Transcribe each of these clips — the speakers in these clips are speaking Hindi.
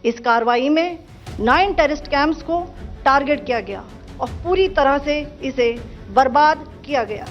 इस कार्रवाई में 9 टेररिस्ट कैंप्स को टारगेट किया गया और पूरी तरह से इसे बर्बाद किया गया।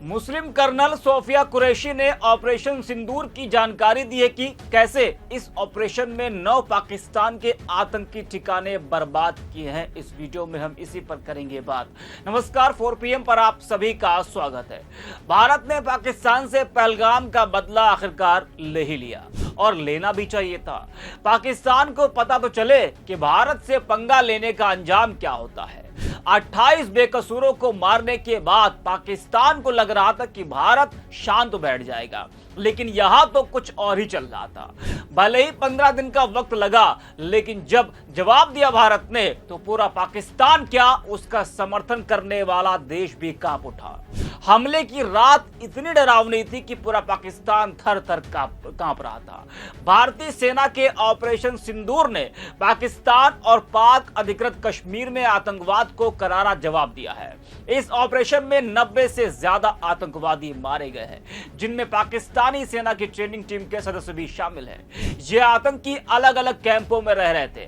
मुस्लिम कर्नल सोफिया कुरैशी ने ऑपरेशन सिंदूर की जानकारी दी है कि कैसे इस ऑपरेशन में 9 पाकिस्तान के आतंकी ठिकाने बर्बाद किए हैं। इस वीडियो में हम इसी पर करेंगे बात। नमस्कार, 4 PM पर आप सभी का स्वागत है। भारत ने पाकिस्तान से पहलगाम का बदला आखिरकार ले ही लिया और लेना भी चाहिए था। पाकिस्तान को पता तो चले कि भारत से पंगा लेने का अंजाम क्या होता है। 28 बेकसूरों को मारने के बाद पाकिस्तान को लग रहा था कि भारत शांत बैठ जाएगा, लेकिन यहां तो कुछ और ही चल रहा था। भले ही 15 दिन का वक्त लगा, लेकिन जब जवाब दिया भारत ने तो पूरा पाकिस्तान क्या, उसका समर्थन करने वाला देश भी कांप उठा। हमले की रात इतनी डरावनी थी कि पूरा पाकिस्तान थर थर कांप रहा था। भारतीय सेना के ऑपरेशन सिंदूर ने पाकिस्तान और पाक अधिकृत कश्मीर में आतंकवाद को करारा जवाब दिया है। इस ऑपरेशन में 90 से ज्यादा आतंकवादी मारे गए हैं, जिनमें पाकिस्तानी सेना की ट्रेनिंग टीम के सदस्य भी शामिल हैं। ये आतंकी अलग अलग कैंपों में रह रहे थे।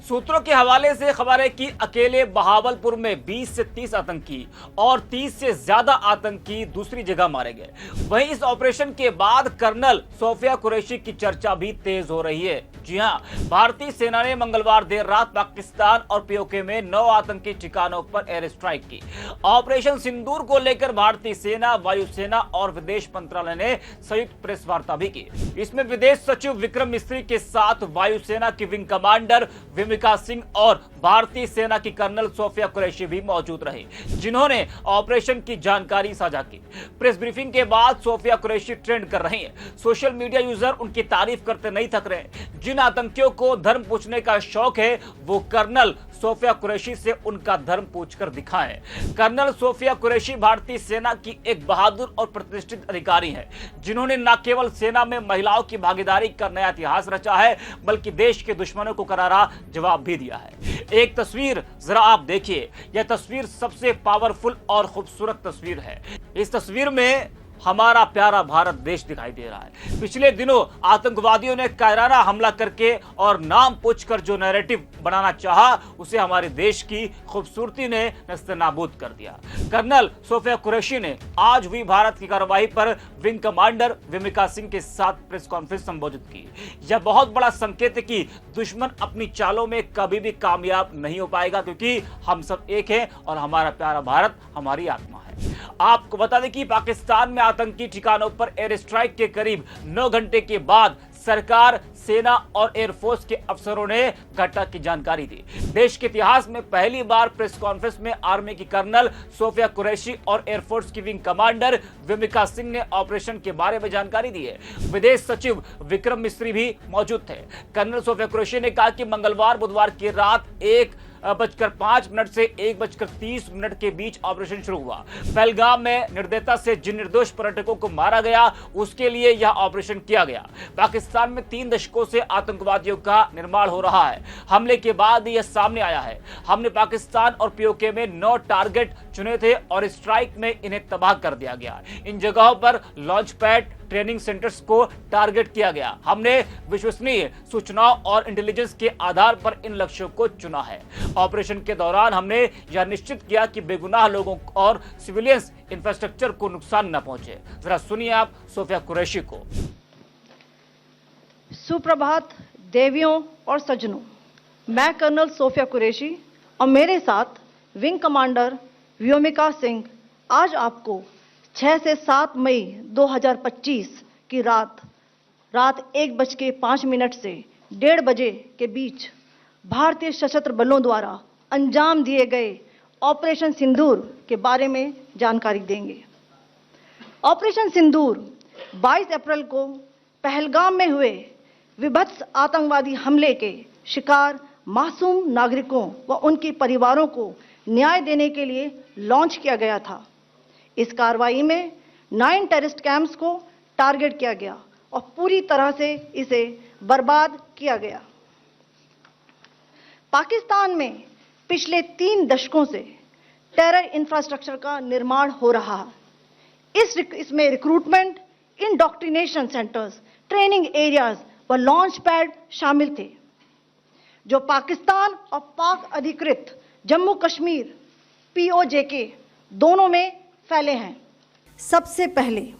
सूत्रों के हवाले से खबर है कि अकेले बहावलपुर में 20 से 30 आतंकी और 30 से ज्यादा आतंकी दूसरी जगह मारे गए। वहीं इस ऑपरेशन के बाद कर्नल सोफिया कुरैशी की चर्चा भी तेज हो रही है। जी हां, भारतीय सेना ने मंगलवार देर रात पाकिस्तान और पीओके में 9 आतंकी ठिकानों पर एयर स्ट्राइक की। ऑपरेशन सिंदूर को लेकर भारतीय सेना, वायुसेना और विदेश मंत्रालय ने संयुक्त प्रेस वार्ता भी की। इसमें विदेश सचिव विक्रम मिस्री के साथ वायुसेना की विंग कमांडर विमिका सिंह और भारतीय सेना की कर्नल सोफिया कुरैशी भी मौजूद रहे, जिन्होंने ऑपरेशन की जानकारी साझा की। प्रेस ब्रीफिंग के बाद सोफिया कुरैशी ट्रेंड कर रही हैं। सोशल मीडिया यूजर उनकी तारीफ करते नहीं थक रहे। जिन आतंकियों को धर्म पूछने का शौक है, वो कर्नल सोफिया कुरैशी से उनका धर्म पूछकर दिखाएं। कर्नल सोफिया कुरैशी भारतीय सेना की एक बहादुर और प्रतिष्ठित अधिकारी हैं, जिन्होंने न केवल सेना में महिलाओं की भागीदारी का नया इतिहास रचा है, बल्कि देश के दुश्मनों को करारा जवाब भी दिया है। एक तस्वीर जरा आप देखिए। यह तस्वीर सबसे पावरफुल और खूबसूरत तस्वीर है। इस तस्वीर में हमारा प्यारा भारत देश दिखाई दे रहा है। पिछले दिनों आतंकवादियों ने कायराना हमला करके और नाम पूछकर जो नैरेटिव बनाना चाहा, उसे हमारे देश की खूबसूरती ने नस्ते-नाबूद कर दिया। कर्नल सोफिया कुरैशी ने आज हुई भारत की कार्रवाई पर विंग कमांडर विमिका सिंह के साथ प्रेस कॉन्फ्रेंस संबोधित की। यह बहुत बड़ा संकेत है कि दुश्मन अपनी चालों में कभी भी कामयाब नहीं हो पाएगा, क्योंकि हम सब एक हैं और हमारा प्यारा भारत हमारी आत्मा है। आपको बता दें कि पाकिस्तान में आतंकी ठिकानों पर एयर स्ट्राइक के करीब 9 घंटे के बाद सरकार, सेना और एयरफोर्स के अफसरों ने घटना की जानकारी दी। देश के इतिहास में पहली बार प्रेस कॉन्फ्रेंस में आर्मी की कर्नल सोफिया कुरैशी और एयरफोर्स की विंग कमांडर विमिका सिंह ने ऑपरेशन के बारे में जानकारी दी है। विदेश सचिव विक्रम मिस्री भी मौजूद थे। कर्नल सोफिया कुरैशी ने कहा कि मंगलवार बुधवार की रात 1:05 से 1:30 के बीच ऑपरेशन शुरू हुआ। पहलगाम में निर्दयता से जिन निर्दोष पर्यटकों को मारा गया, उसके लिए यह ऑपरेशन किया गया। पाकिस्तान में 3 दशकों से आतंकवादियों का निर्माण हो रहा है। हमले के बाद यह सामने आया है। हमने पाकिस्तान और पीओके में 9 टारगेट चुने थे और स्ट्राइक में इन्हें तबाह कर दिया गया। इन जगहों पर लॉन्च पैड, ट्रेनिंग सेंटर्स को टारगेट किया गया। हमने विश्वसनीय सूचनाओं और इंटेलिजेंस के आधार पर इन लक्ष्यों को चुना है। ऑपरेशन के दौरान हमने यह निश्चित किया कि बेगुनाह लोगों और सिविलियंस इंफ्रास्ट्रक्चर को नुकसान न पहुंचे। जरा सुनिए आप सोफिया कुरैशी को। सुप्रभात देवियों और सज्जनों, मैं कर्नल सोफिया कुरैशी और मेरे साथ विंग कमांडर विमिका सिंह आज आपको 6 से 7 मई 2025 की रात 1:05 से 1:30 बजे के बीच भारतीय सशस्त्र बलों द्वारा अंजाम दिए गए ऑपरेशन सिंदूर के बारे में जानकारी देंगे। ऑपरेशन सिंदूर 22 अप्रैल को पहलगाम में हुए विभत्स आतंकवादी हमले के शिकार मासूम नागरिकों व उनके परिवारों को न्याय देने के लिए लॉन्च किया गया था। इस कार्रवाई में 9 टेररिस्ट कैंप्स को टारगेट किया गया और पूरी तरह से इसे बर्बाद किया गया। पाकिस्तान में पिछले 3 दशकों से टेरर इंफ्रास्ट्रक्चर का निर्माण हो रहा है। इसमें recruitment, indoctrination centres, training areas व लॉन्च पैड शामिल थे, जो पाकिस्तान और पाक अधिकृत जम्मू कश्मीर POJK दोनों में फैले हैं। सबसे पहले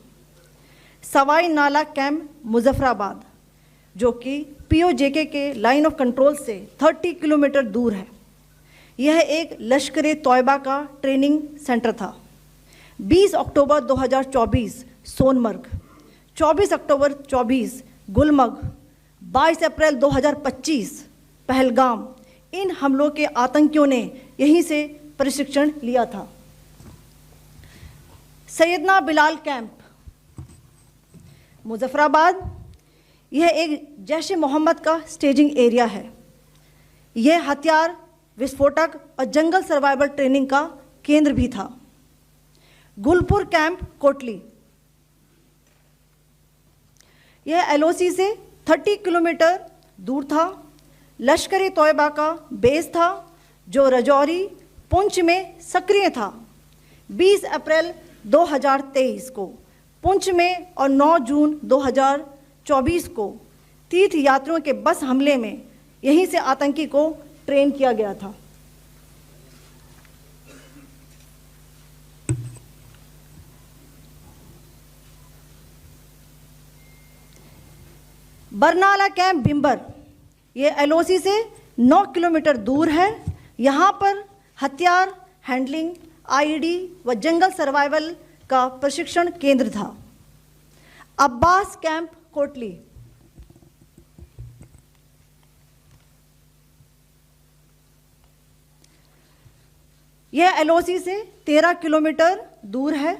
सवाई नाला कैंप मुजफ्फराबाद, जो कि POJK के लाइन ऑफ कंट्रोल से 30 किलोमीटर दूर है। यह एक लश्कर-ए-तौयबा का ट्रेनिंग सेंटर था। 20 अक्टूबर 2024 सोनमर्ग, 24 अक्टूबर 24 गुलमर्ग, 22 अप्रैल 2025 पहलगाम, इन हमलों के आतंकियों ने यहीं से प्रशिक्षण लिया था। सैयदना बिलाल कैंप मुजफ्फराबाद, यह एक जैश-ए-मोहम्मद का स्टेजिंग एरिया है। यह हथियार, विस्फोटक और जंगल सर्वाइवल ट्रेनिंग का केंद्र भी था। गुलपुर कैंप कोटली, यह LOC से 30 किलोमीटर दूर था। लश्कर-ए-तौयबा का बेस था, जो रजौरी, पुंछ में सक्रिय था। 20 अप्रैल 2023 को पुंछ में और 9 जून 2024 को तीर्थ यात्रियों के बस हमले में यहीं से आतंकी को ट्रेन किया गया था। बरनाला कैंप बिम्बर, यह LOC से 9 किलोमीटर दूर है। यहाँ पर हथियार, हैंडलिंग, IED व जंगल सर्वाइवल का प्रशिक्षण केंद्र था। अब्बास कैंप कोटली, यह LOC से 13 किलोमीटर दूर है।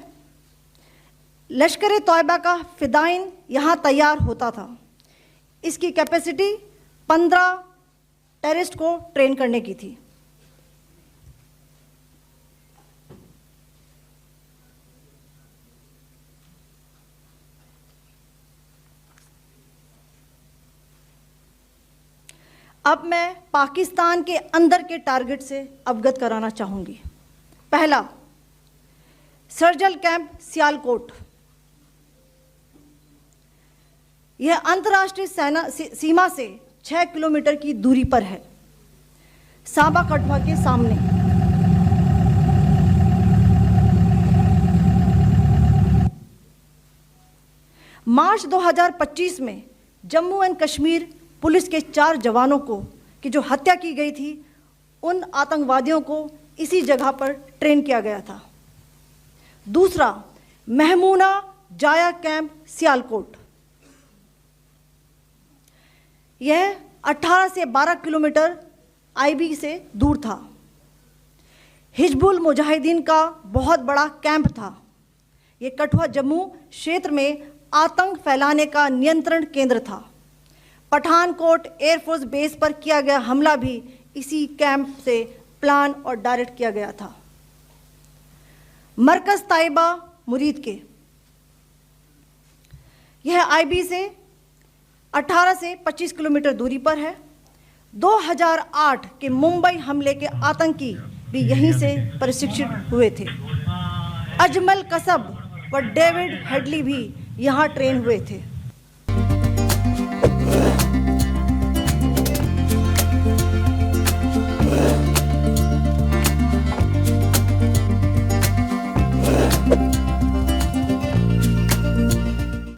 लश्कर-ए-तौयबा का फिदाइन यहाँ तैयार होता था। इसकी कैपेसिटी 15 टेररिस्ट को ट्रेन करने की थी। अब मैं पाकिस्तान के अंदर के टारगेट से अवगत कराना चाहूंगी। पहला, सर्जल कैंप सियालकोट, यह अंतर्राष्ट्रीय सीमा से 6 किलोमीटर की दूरी पर है, सांबा कठुआ के सामने। मार्च 2025 में जम्मू एंड कश्मीर पुलिस के 4 जवानों को की जो हत्या की गई थी, उन आतंकवादियों को इसी जगह पर ट्रेन किया गया था। दूसरा, महमूना जाया कैंप सियालकोट, यह 18 से 12 किलोमीटर IB से दूर था। हिजबुल मुजाहिदीन का बहुत बड़ा कैंप था। यह कठुआ जम्मू क्षेत्र में आतंक फैलाने का नियंत्रण केंद्र था। पठानकोट एयरफोर्स बेस पर किया गया हमला भी इसी कैंप से प्लान और डायरेक्ट किया गया था। मरकज ताइबा मुरीद के, यह IB से 18 से 25 किलोमीटर दूरी पर है। 2008 के मुंबई हमले के आतंकी भी यहीं से प्रशिक्षित हुए थे। अजमल कसब व डेविड हेडली भी यहाँ ट्रेन हुए थे।